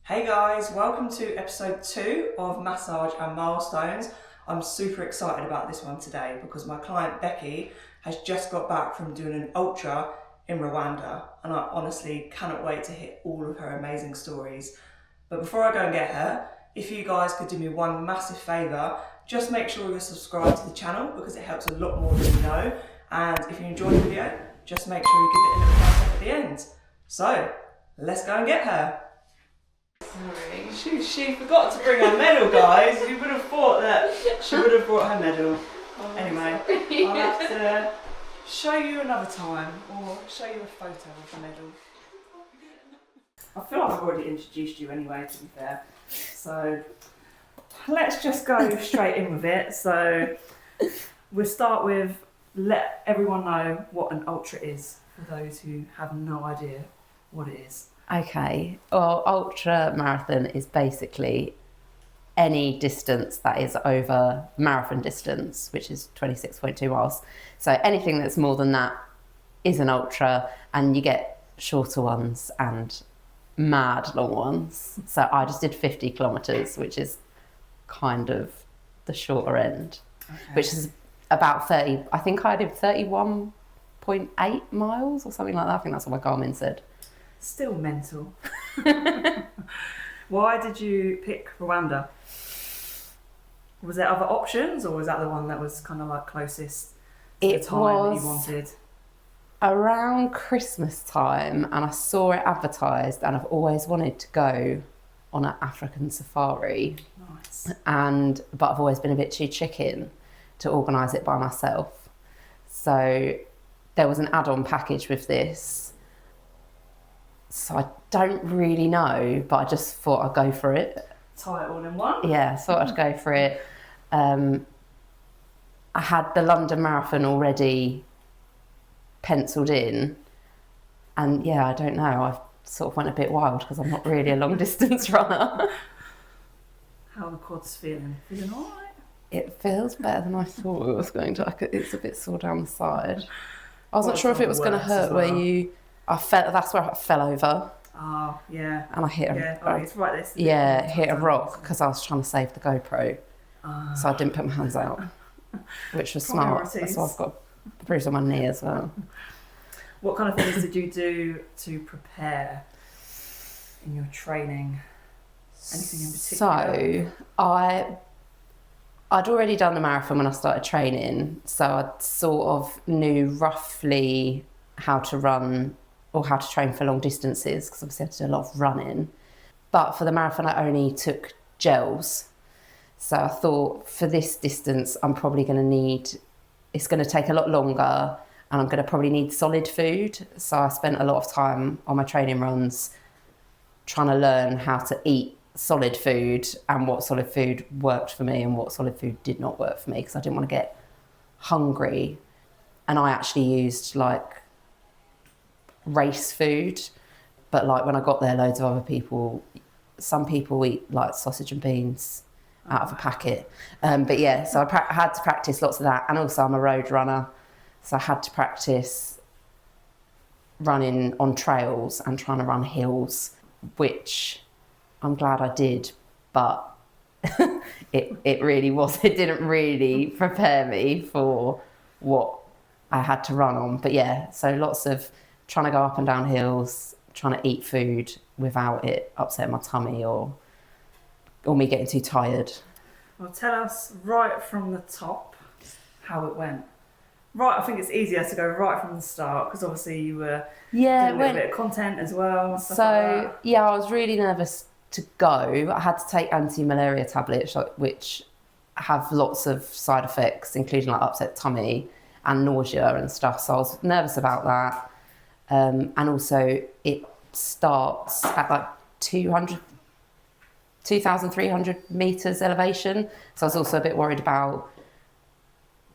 Hey guys, welcome to episode 2 of Massage and Milestones. I'm super excited about this one today because my client Bekki has just got back from doing an ultra in Rwanda, and I honestly cannot wait to hear all of her amazing stories. But before I go and get her, if you guys could do me one massive favour, just make sure you're subscribed to the channel because it helps a lot more than you know. And if you enjoyed the video, just make sure you give it a little thumbs up at the end. So, let's go and get her. Sorry, she forgot to bring her medal, guys. You would have thought that she would have brought her medal. Anyway, I'll have to show you another time or show you a photo of the medal. I feel like I've already introduced you anyway, to be fair. So let's just go straight in with it. So we'll start with let everyone know what an ultra is for those who have no idea what it is. Okay, well, ultra marathon is basically any distance that is over marathon distance, which is 26.2 miles. So anything that's more than that is an ultra, and you get shorter ones and mad long ones. So I just did 50 kilometres, which is kind of the shorter end, which is about 30, I think I did 31.8 miles or something like that. I think that's what my Garmin said. Still mental. Why did you pick Rwanda? Was there other options, or was that the one that was kind of like closest to the time that you wanted? Around Christmas time, and I saw it advertised, and I've always wanted to go on an African safari. Nice. But I've always been a bit too chicken to organise it by myself. So there was an add-on package with this. So I don't really know, but I just thought I'd go for it. Tie it all in one? Yeah, thought I'd go for it. I had the London Marathon already penciled in. And yeah, I don't know, I sort of went a bit wild because I'm not really a long distance runner. How are the quads feeling? Feeling all right? It feels better than I thought it was going to. It's a bit sore down the side. I wasn't sure if it was going to hurt where that's where I fell over. Oh, yeah. And I hit it's right this. Yeah, hit a rock because I was trying to save the GoPro. So I didn't put my hands out, which was smart. So I've got a bruise on my knee as well. What kind of things did you do to prepare in your training? Anything in particular? So I'd already done the marathon when I started training, so I sort of knew roughly how to run or how to train for long distances, because obviously I had to do a lot of running. But for the marathon, I only took gels. So I thought for this distance, I'm probably going to need, it's going to take a lot longer, and I'm going to probably need solid food. So I spent a lot of time on my training runs trying to learn how to eat solid food and what solid food worked for me and what solid food did not work for me, because I didn't want to get hungry. And I actually used like race food, but like when I got there, loads of other people, some people eat like sausage and beans out of a packet. But yeah, so I had to practice lots of that. And also I'm a road runner, so I had to practice running on trails and trying to run hills, which I'm glad I did, but it really it didn't really prepare me for what I had to run on. But yeah, so lots of trying to go up and down hills, trying to eat food without it upsetting my tummy or me getting too tired. Well, tell us right from the top how it went. Right, I think it's easier to go right from the start because obviously you were doing a little bit of content as well. So yeah, I was really nervous to go. I had to take anti-malaria tablets, which have lots of side effects, including like upset tummy and nausea and stuff. So I was nervous about that. And also it starts at like 2,300 meters elevation. So I was also a bit worried about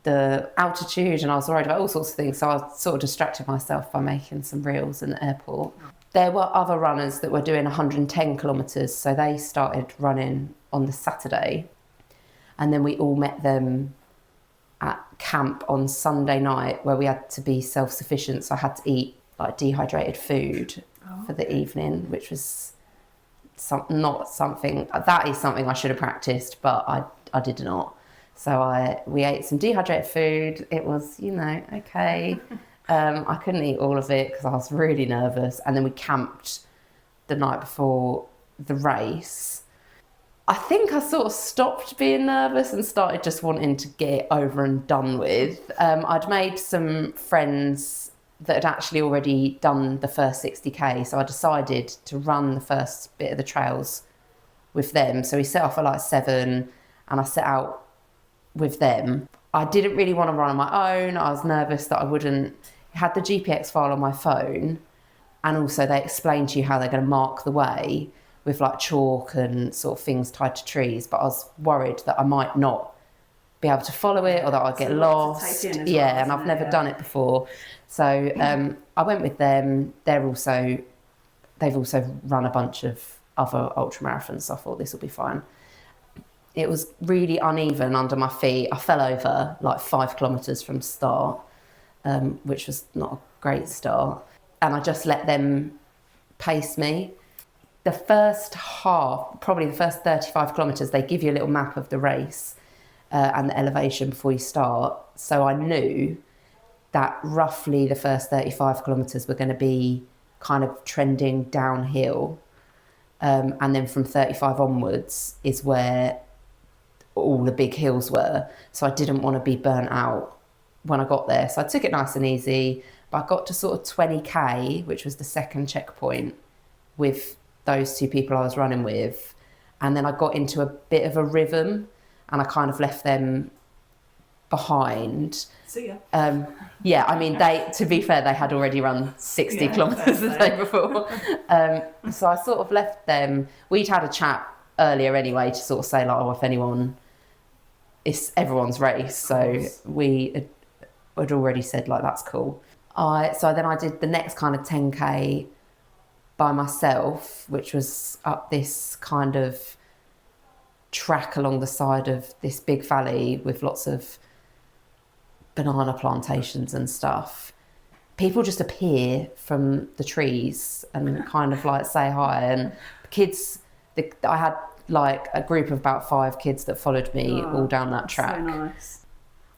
the altitude, and I was worried about all sorts of things. So I sort of distracted myself by making some reels in the airport. There were other runners that were doing 110 kilometers. So they started running on the Saturday, and then we all met them at camp on Sunday night, where we had to be self-sufficient. So I had to eat like dehydrated food for the evening, which was not something, that is something I should have practiced, but I did not. So we ate some dehydrated food. It was, okay. I couldn't eat all of it because I was really nervous. And then we camped the night before the race. I think I sort of stopped being nervous and started just wanting to get it over and done with. I'd made some friends that had actually already done the first 60k, so I decided to run the first bit of the trails with them. So we set off at like 7 and I set out with them. I didn't really want to run on my own. I was nervous that I wouldn't. I had the GPX file on my phone, and also they explain to you how they're going to mark the way with like chalk and sort of things tied to trees, but I was worried that I might not be able to follow it or that I'd get lost. Yeah, and I've never done it before. So I went with them. They've also run a bunch of other ultra marathons, so I thought this will be fine. It was really uneven under my feet. I fell over like 5 kilometres from start, which was not a great start. And I just let them pace me. The first half, probably the first 35 kilometres, they give you a little map of the race and the elevation before you start. So I knew that roughly the first 35 kilometres were going to be kind of trending downhill. And then from 35 onwards is where all the big hills were. So I didn't want to be burnt out when I got there. So I took it nice and easy. But I got to sort of 20k, which was the second checkpoint with those 2 people I was running with. And then I got into a bit of a rhythm and I kind of left them behind. See ya. Yeah, I mean, to be fair, they had already run 60 kilometres the day before. So I sort of left them. We'd had a chat earlier anyway to sort of say like, if it's everyone's race. So we had already said like, that's cool. So then I did the next kind of 10k by myself, which was up this kind of track along the side of this big valley with lots of banana plantations and stuff. People just appear from the trees and kind of like say hi. And kids, I had like a group of about 5 kids that followed me all down that track. So nice.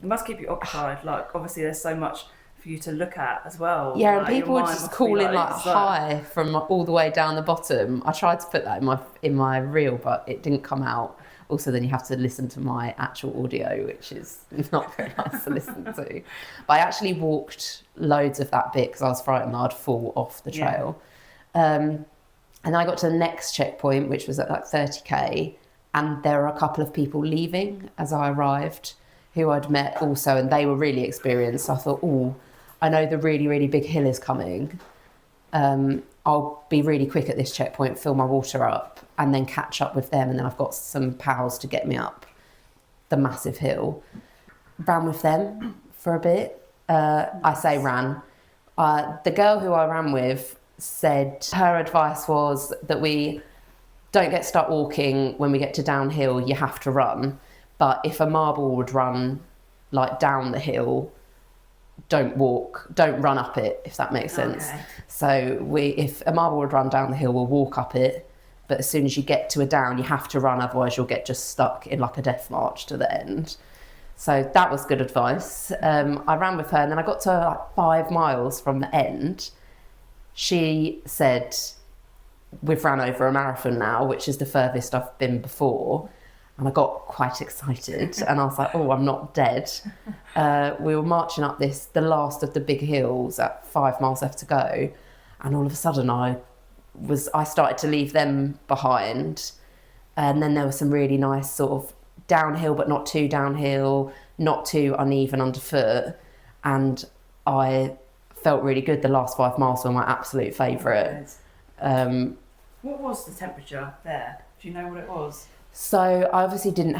It must keep you occupied. Like obviously there's so much for you to look at as well. Yeah, like, and people were just calling like hi from all the way down the bottom. I tried to put that in my reel, but it didn't come out. Also, then you have to listen to my actual audio, which is not very nice to listen to. But I actually walked loads of that bit because I was frightened I'd fall off the trail. And then I got to the next checkpoint, which was at like 30k, and there were a couple of people leaving as I arrived who I'd met also, and they were really experienced. So I thought, I know the really, really big hill is coming. I'll be really quick at this checkpoint, fill my water up, and then catch up with them. And then I've got some pals to get me up the massive hill. Ran with them for a bit. I say ran. The girl who I ran with said her advice was that we don't get stuck walking when we get to downhill, you have to run. But if a marble would run like down the hill, don't run up it, if that makes sense. Okay. So if a marble would run down the hill, we'll walk up it. But as soon as you get to a down, you have to run, otherwise you'll get just stuck in like a death march to the end. So that was good advice. I ran with her, and then I got to like 5 miles from the end. She said, we've ran over a marathon now, which is the furthest I've been before. And I got quite excited and I was like, I'm not dead. We were marching up the last of the big hills at 5 miles left to go. And all of a sudden I started to leave them behind. And then there was some really nice sort of downhill, but not too downhill, not too uneven underfoot. And I felt really good. The last 5 miles were my absolute favourite. What was the temperature there? Do you know what it was? So I obviously didn't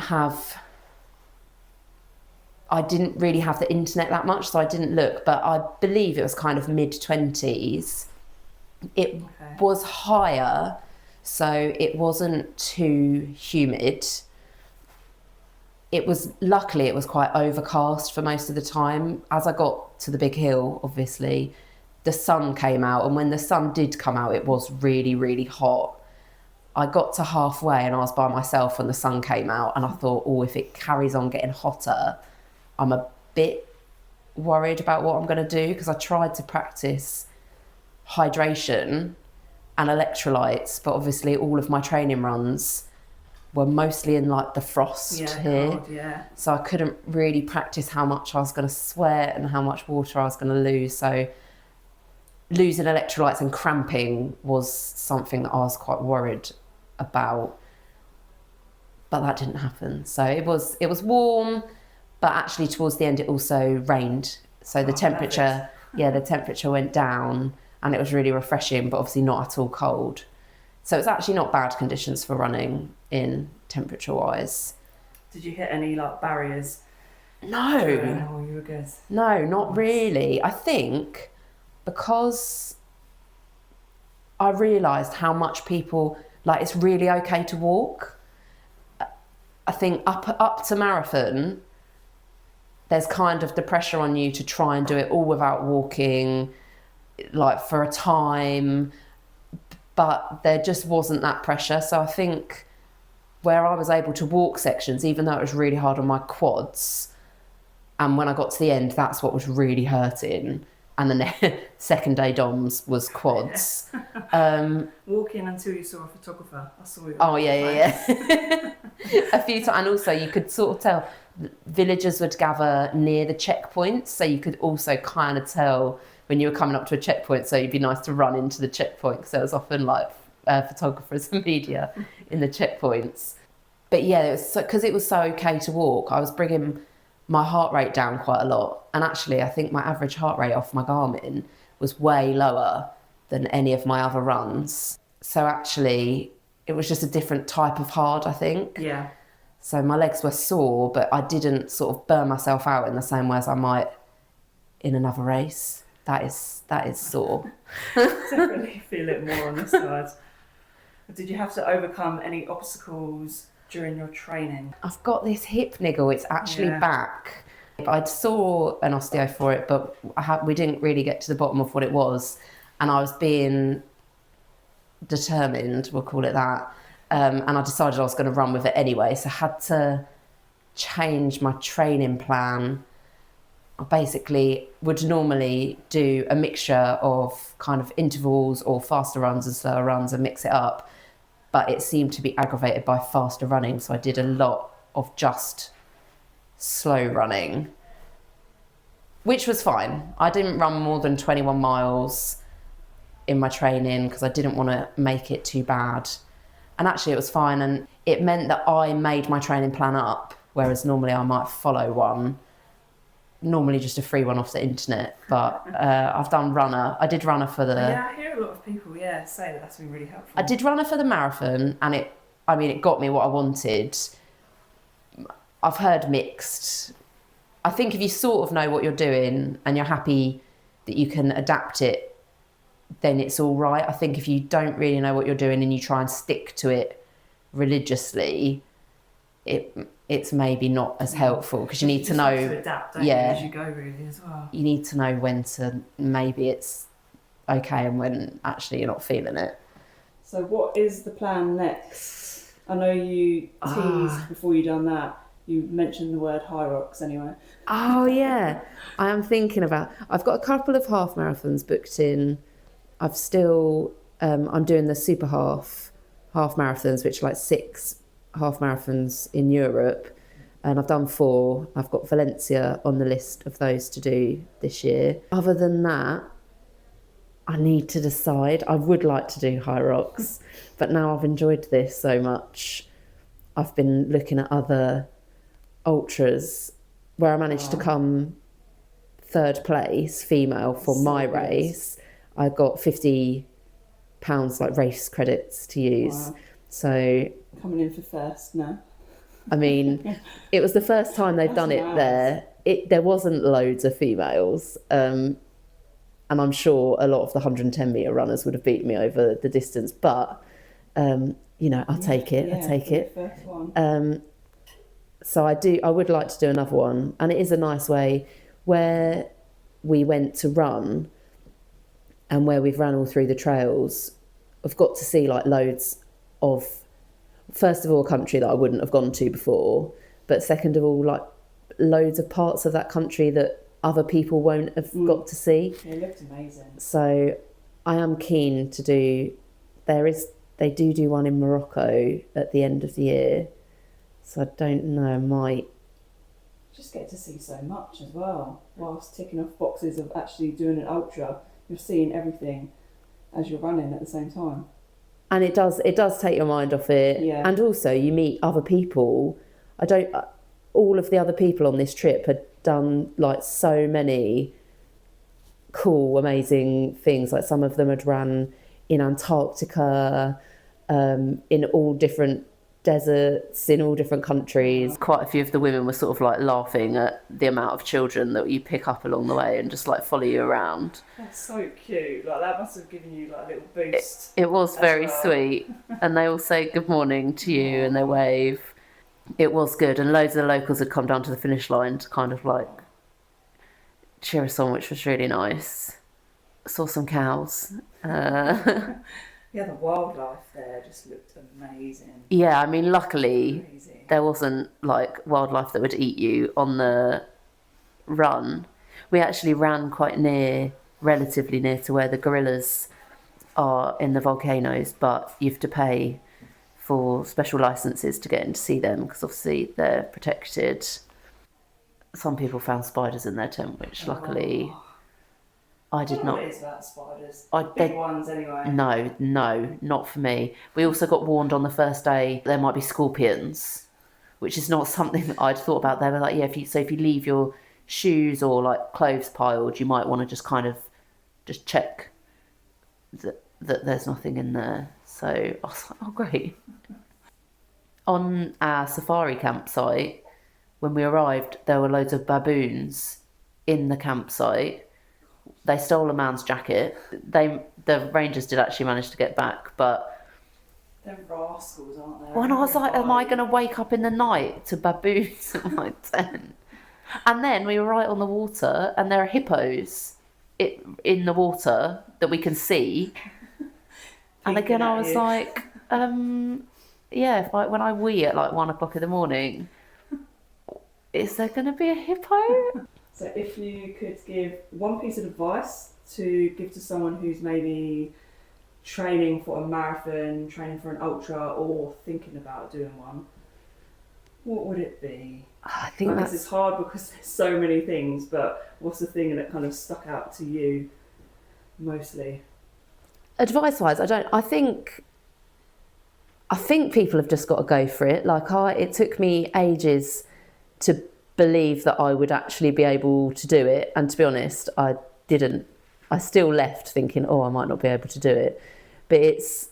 really have the internet that much, so I didn't look, but I believe it was kind of mid-20s. It was higher, so it wasn't too humid. Luckily it was quite overcast for most of the time. As I got to the big hill, obviously, the sun came out, and when the sun did come out, it was really, really hot. I got to halfway and I was by myself when the sun came out, and I thought, oh, if it carries on getting hotter, I'm a bit worried about what I'm going to do, because I tried to practice hydration and electrolytes, but obviously all of my training runs were mostly in like the frost here. God, yeah. So I couldn't really practice how much I was going to sweat and how much water I was going to lose. So losing electrolytes and cramping was something that I was quite worried about, but that didn't happen. So it was warm, but actually towards the end it also rained. So the temperature, the temperature went down, and it was really refreshing, but obviously not at all cold. So it's actually not bad conditions for running in temperature wise. Did you hit any like barriers? No. Oh, you were good. No, not really. I think because I realised how much people, like, it's really okay to walk. I think up to marathon, there's kind of the pressure on you to try and do it all without walking, like for a time, but there just wasn't that pressure. So I think where I was able to walk sections, even though it was really hard on my quads, and when I got to the end, that's what was really hurting. And the second day DOMS was quads. Walking until you saw a photographer. I saw you. Oh, yeah. A few times. And also you could sort of tell villagers would gather near the checkpoints. So you could also kind of tell when you were coming up to a checkpoint. So it'd be nice to run into the checkpoint, because there was often like photographers and media in the checkpoints. But yeah, it was because it was so okay to walk, I was bringing my heart rate down quite a lot. And actually, I think my average heart rate off my Garmin was way lower than any of my other runs. So actually, it was just a different type of hard, I think. Yeah. So my legs were sore, but I didn't sort of burn myself out in the same way as I might in another race. That is sore. Definitely feel it more on this side. Did you have to overcome any obstacles during your training? I've got this hip niggle. It's actually back. I saw an osteo for it, but we didn't really get to the bottom of what it was. And I was being determined, we'll call it that. And I decided I was going to run with it anyway. So I had to change my training plan. I basically would normally do a mixture of kind of intervals or faster runs and slower runs and mix it up. But it seemed to be aggravated by faster running. So I did a lot of just slow running, which was fine. I didn't run more than 21 miles in my training because I didn't want to make it too bad. And actually it was fine. And it meant that I made my training plan up, whereas normally I might follow one, normally just a free one off the internet. But I've done Runner. I did Runner for the... Yeah, I hear a lot of people, say that's been really helpful. I did Runner for the marathon, and it got me what I wanted. I've heard mixed. I think if you sort of know what you're doing and you're happy that you can adapt it, then it's all right. I think if you don't really know what you're doing and you try and stick to it religiously, it's maybe not as helpful, because you need to know... You to adapt, don't you, as you go, really, as well. You need to know when to... Maybe it's okay and when actually you're not feeling it. So what is the plan next? I know you teased before you done that. You mentioned the word high rocks anyway. Oh, yeah. I am thinking about... I've got a couple of half marathons booked in. I've still... I'm doing the super half marathons, which are like 6 half marathons in Europe. And I've done 4. I've got Valencia on the list of those to do this year. Other than that, I need to decide. I would like to do high rocks, but now I've enjoyed this so much, I've been looking at other ultras where I managed to come 3rd place female for my race. I got £50 like race credits to use. Wow. So coming in for first now. I mean, it was the first time they've done it there. There wasn't loads of females. And I'm sure a lot of the 110 metre runners would have beaten me over the distance. But, I'll take it. I'll take it. First one. So I would like to do another one. And it is a nice way where we went to run and where we've run all through the trails. I've got to see like loads of, first of all, a country that I wouldn't have gone to before, but second of all, like loads of parts of that country that other people won't have got to see. It looked amazing. So I am keen to do, they do one in Morocco at the end of the year. So I don't know, I might. Just get to see so much as well. Whilst ticking off boxes of actually doing an ultra, you're seeing everything as you're running at the same time. And it does take your mind off it. Yeah. And also you meet other people. All of the other people on this trip had done like so many cool, amazing things. Like some of them had run in Antarctica, in all different deserts, in all different countries. Quite a few of the women were sort of like laughing at the amount of children that you pick up along the way and just like follow you around. That's so cute. Like that must have given you like a little boost. It was very sweet. And they all say good morning to you and they wave. It was good. And loads of the locals had come down to the finish line to kind of like cheer us on, which was really nice. Saw some cows. Yeah, the wildlife there just looked amazing. Yeah, I mean, luckily there wasn't like wildlife that would eat you on the run. We actually ran quite relatively near to where the gorillas are in the volcanoes, but you have to pay for special licenses to get in to see them because obviously they're protected. Some people found spiders in their tent, which luckily I did not. What is that, spiders? Big ones anyway. No, not for me. We also got warned on the first day there might be scorpions, which is not something that I'd thought about. They were like, yeah, if you leave your shoes or like clothes piled, you might want to just kind of just check that there's nothing in there. So I was like, oh great. On our safari campsite, when we arrived, there were loads of baboons in the campsite. They stole a man's jacket. The rangers did actually manage to get back, but they're rascals, aren't they? When I was like, am I going to wake up in the night to baboons in my tent? And then we were right on the water, and there are hippos in the water that we can see. And again, I was like, yeah, when I wee at like 1 o'clock in the morning, is there going to be a hippo? So if you could give one piece of advice to give to someone who's maybe training for a marathon, training for an ultra, or thinking about doing one, what would it be? I think it's hard because there's so many things, but what's the thing that kind of stuck out to you mostly? Advice-wise, I think people have just got to go for it. Like it took me ages to believe that I would actually be able to do it, and to be honest, I didn't. I still left thinking, I might not be able to do it, but it's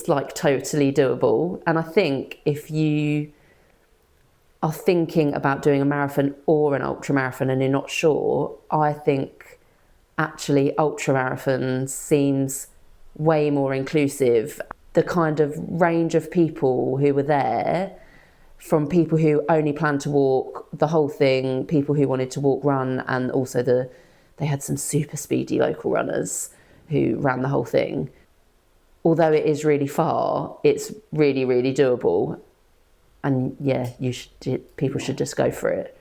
like totally doable. And I think if you are thinking about doing a marathon or an ultra marathon and you're not sure, I think actually ultra marathon seems way more inclusive. The kind of range of people who were there, from people who only planned to walk the whole thing, people who wanted to walk, run, and also they had some super speedy local runners who ran the whole thing. Although it is really far, it's really, really doable. And yeah, people should just go for it.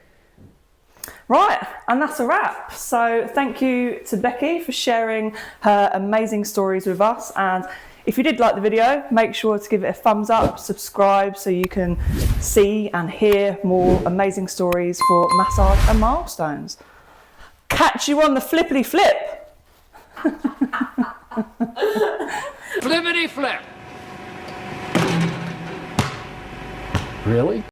Right, and that's a wrap. So thank you to Bekki for sharing her amazing stories with us. And if you did like the video, make sure to give it a thumbs up, subscribe so you can see and hear more amazing stories for Massage and Milestones. Catch you on the flippity flip. Flippity flip. Really?